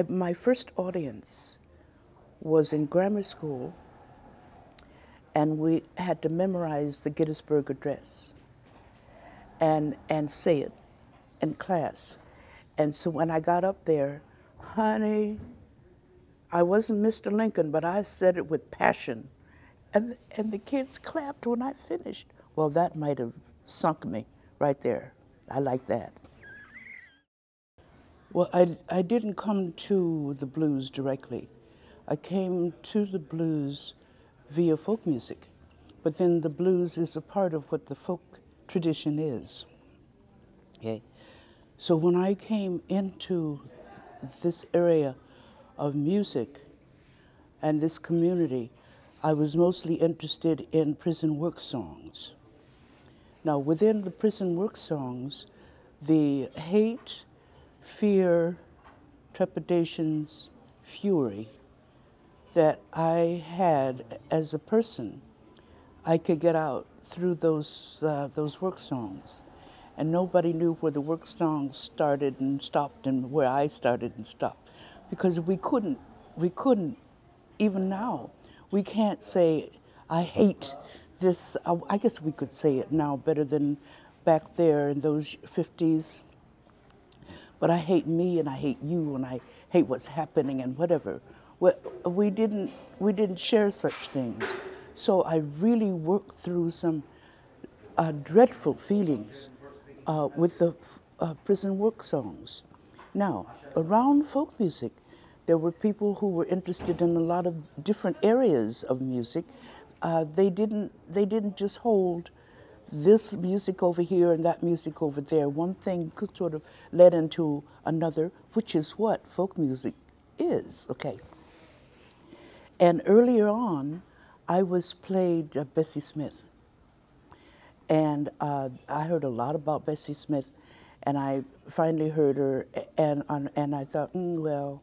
My first audience was in grammar school, and we had to memorize the Gettysburg Address and say it in class. And so when I got up there, honey, I wasn't Mr. Lincoln, but I said it with passion. And the kids clapped when I finished. Well, that might have sunk me right there. I like that. Well, I didn't come to the blues directly. I came to the blues via folk music, but then the blues is a part of what the folk tradition is. Okay, so when I came into this area of music and this community, I was mostly interested in prison work songs. Now, within the prison work songs, the hate, fear, trepidations, fury that I had as a person, I could get out through those work songs. And nobody knew where the work songs started and stopped and where I started and stopped. Because we couldn't, even now, we can't say, I hate this. I guess we could say it now better than back there in those 50s. But I hate me and I hate you and I hate what's happening and whatever. Well, we didn't share such things. So I really worked through some dreadful feelings with the prison work songs. Now, around folk music, there were people who were interested in a lot of different areas of music. They didn't just hold this music over here and that music over there. One thing could sort of led into another, which is what folk music is, okay. And earlier on, I was played Bessie Smith. And I heard a lot about Bessie Smith, and I finally heard her, and I thought, well,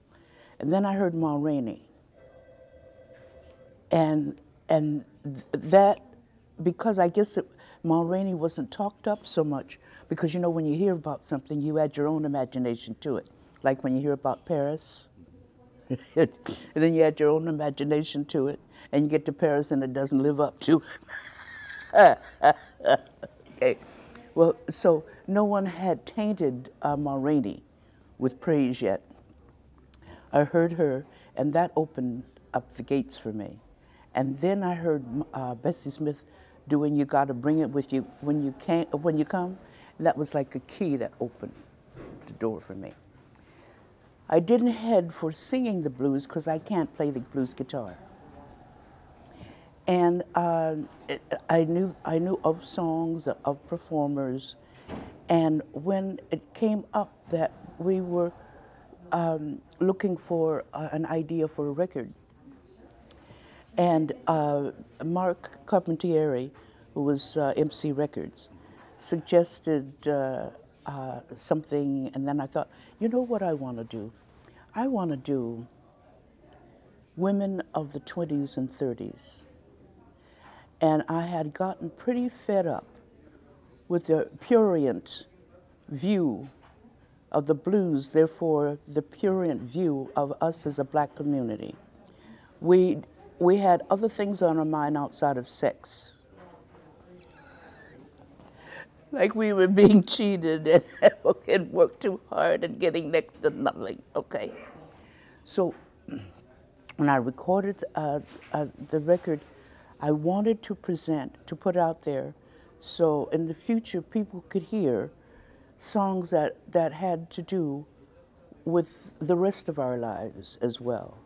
and then I heard Ma Rainey. And that, because I guess Ma Rainey wasn't talked up so much, because you know when you hear about something, you add your own imagination to it. Like when you hear about Paris, and then you add your own imagination to it, and you get to Paris and it doesn't live up to okay. Well, so no one had tainted Ma Rainey with praise yet. I heard her, and that opened up the gates for me. And then I heard Bessie Smith doing "You Gotta Bring It With You When You Come," and that was like a key that opened the door for me. I didn't head for singing the blues because I can't play the blues guitar. And I knew of songs, of performers, and when it came up that we were looking for an idea for a record, and Mark Carpentieri, who was MC Records, suggested something, and then I thought, you know what I want to do? I want to do women of the 20s and 30s. And I had gotten pretty fed up with the prurient view of the blues, therefore the prurient view of us as a black community. We had other things on our mind outside of sex. Like we were being cheated and worked too hard and getting next to nothing, okay. So when I recorded the record, I wanted to put out there, so in the future people could hear songs that had to do with the rest of our lives as well.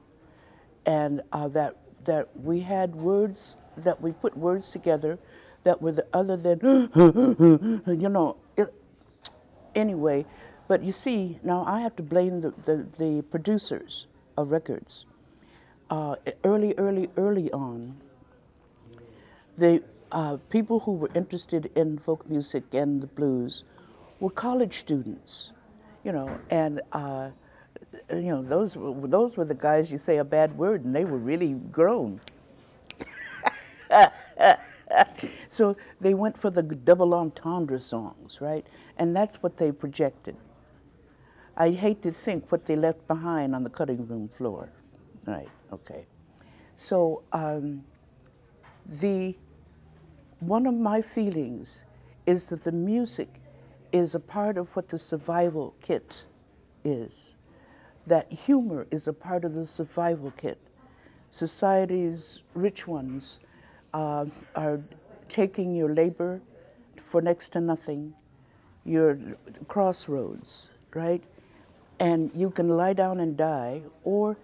And that we had words, that we put words together that were other than, you know, anyway. But you see, now I have to blame the producers of records. Early on, the people who were interested in folk music and the blues were college students, you know, and you know, those were the guys you say a bad word and they were really grown. So they went for the double entendre songs, right? And that's what they projected. I hate to think what they left behind on the cutting room floor. Right, okay. So one of my feelings is that the music is a part of what the survival kit is. That humor is a part of the survival kit. Society's rich ones are taking your labor for next to nothing, your crossroads, right? And you can lie down and die or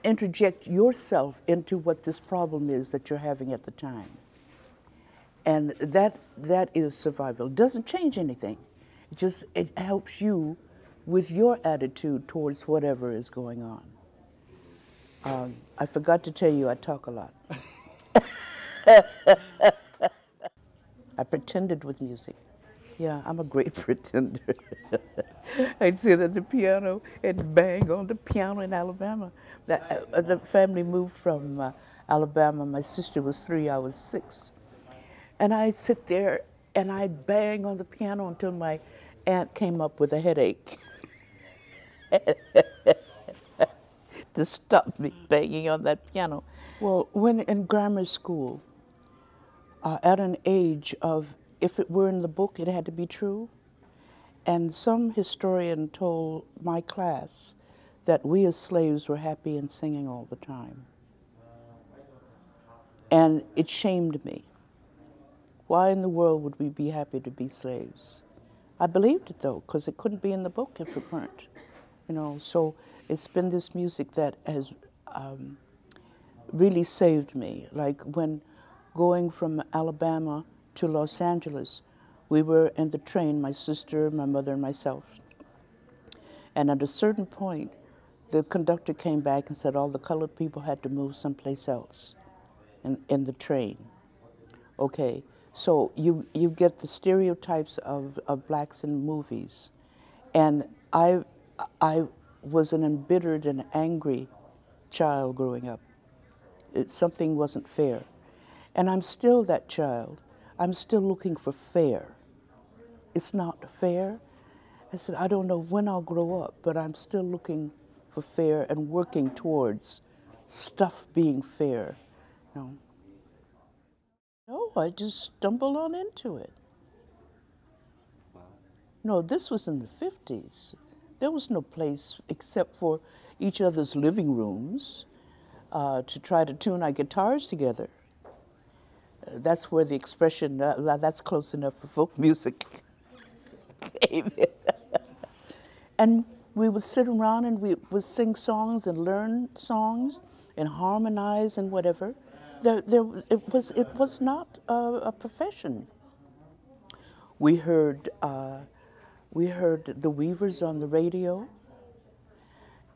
interject yourself into what this problem is that you're having at the time. And that is survival. It doesn't change anything. It helps you with your attitude towards whatever is going on. I forgot to tell you I talk a lot. I pretended with music. Yeah, I'm a great pretender. I'd sit at the piano and bang on the piano in Alabama. The family moved from Alabama. My sister was 3, I was 6. And I'd sit there and I'd bang on the piano until my aunt came up with a headache to stop me banging on that piano. Well, when in grammar school, at an age of, if it were in the book, it had to be true. And some historian told my class that we as slaves were happy and singing all the time. And it shamed me. Why in the world would we be happy to be slaves? I believed it though, because it couldn't be in the book if it weren't. You know, so it's been this music that has really saved me. Like when going from Alabama to Los Angeles, we were in the train, my sister, my mother, and myself. And at a certain point, the conductor came back and said all the colored people had to move someplace else in the train. Okay, so you get the stereotypes of blacks in movies. And I was an embittered and angry child growing up. Something wasn't fair. And I'm still that child. I'm still looking for fair. It's not fair. I said, I don't know when I'll grow up, but I'm still looking for fair and working towards stuff being fair. No, I just stumbled on into it. No, this was in the 50s. There was no place except for each other's living rooms to try to tune our guitars together. That's where the expression, that's close enough for folk music came in. And we would sit around and we would sing songs and learn songs and harmonize and whatever. It was not a profession. We heard the Weavers on the radio,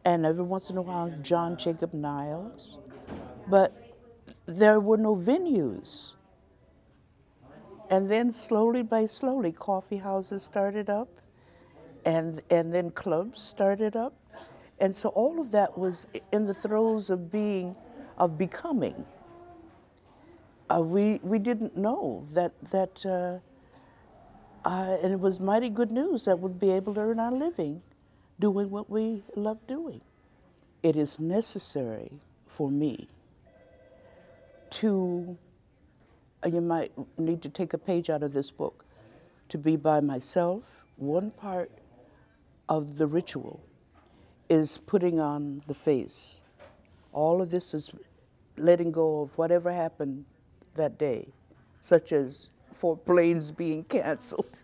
and every once in a while John Jacob Niles, but there were no venues. And then slowly by slowly, coffee houses started up, and then clubs started up. And so all of that was in the throes of becoming. We didn't know that and it was mighty good news that we'd be able to earn our living doing what we love doing. It is necessary for me to, you might need to take a page out of this book, to be by myself. One part of the ritual is putting on the face. All of this is letting go of whatever happened that day, such as 4 planes being canceled.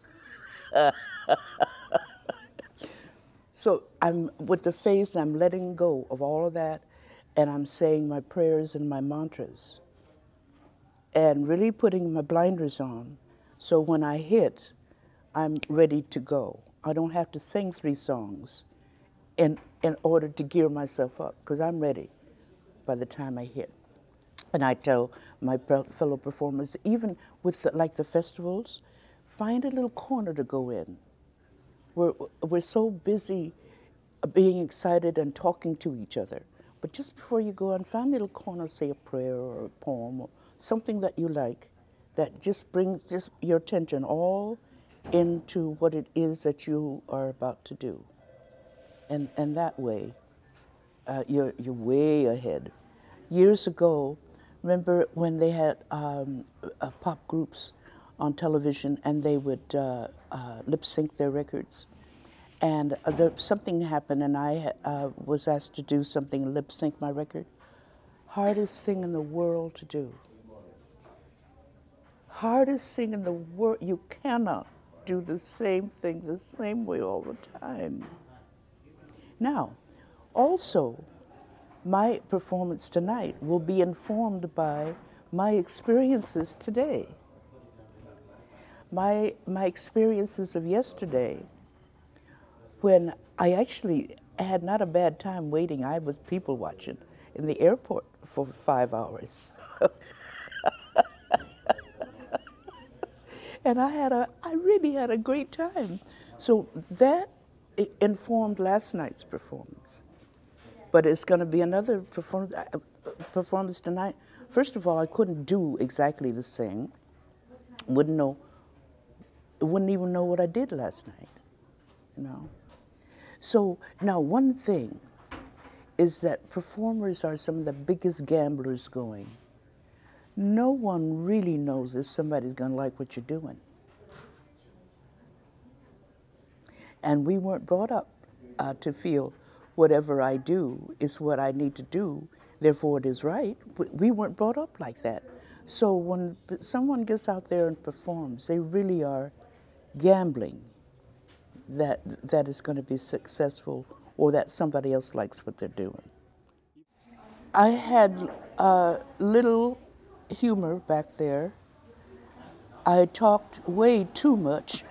So I'm with the face, I'm letting go of all of that, and I'm saying my prayers and my mantras, and really putting my blinders on, so when I hit, I'm ready to go. I don't have to sing 3 songs in order to gear myself up, because I'm ready by the time I hit. And I tell my fellow performers, even with like the festivals, find a little corner to go in. We're so busy being excited and talking to each other. But just before you go on, find a little corner, say a prayer or a poem or something that you like, that just brings your attention all into what it is that you are about to do. and that way, you're way ahead. Years ago, remember when they had pop groups on television and they would lip sync their records? And something happened and I was asked to do something, lip sync my record. Hardest thing in the world to do. Hardest thing in the world. You cannot do the same thing the same way all the time. Now, also, my performance tonight will be informed by my experiences today. My experiences of yesterday, when I actually had not a bad time waiting. I was people watching in the airport for 5 hours. And I really had a great time. So that informed last night's performance. But it's going to be another performance tonight. First of all, I couldn't do exactly the same. Wouldn't even know what I did last night, you know. So now one thing is that performers are some of the biggest gamblers going. No one really knows if somebody's going to like what you're doing. And we weren't brought up to feel whatever I do is what I need to do, therefore it is right. We weren't brought up like that. So when someone gets out there and performs, they really are gambling that is going to be successful or that somebody else likes what they're doing. I had little humor back there. I talked way too much.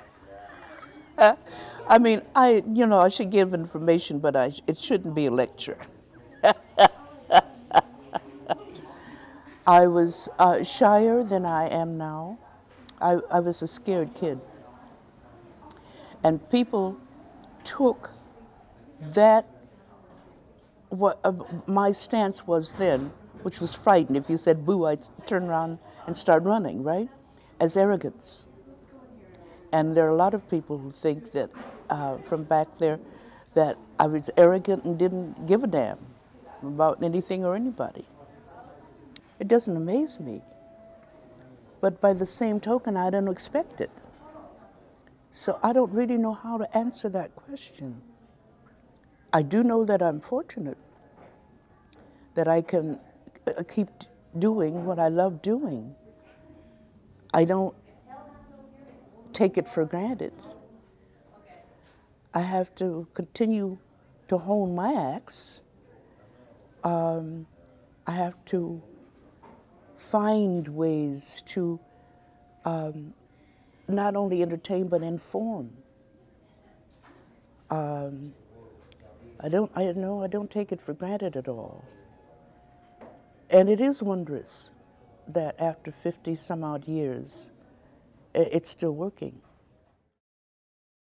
I mean, I should give information, but it shouldn't be a lecture. I was shyer than I am now. I was a scared kid. And people took that, what my stance was then, which was frightened. If you said boo, I'd turn around and start running, right? As arrogance. And there are a lot of people who think that, from back there, that I was arrogant and didn't give a damn about anything or anybody. It doesn't amaze me. But by the same token, I don't expect it. So I don't really know how to answer that question. I do know that I'm fortunate that I can keep doing what I love doing. I don't take it for granted. I have to continue to hone my axe. I have to find ways to not only entertain but inform. I don't take it for granted at all. And it is wondrous that after 50 some odd years, it's still working.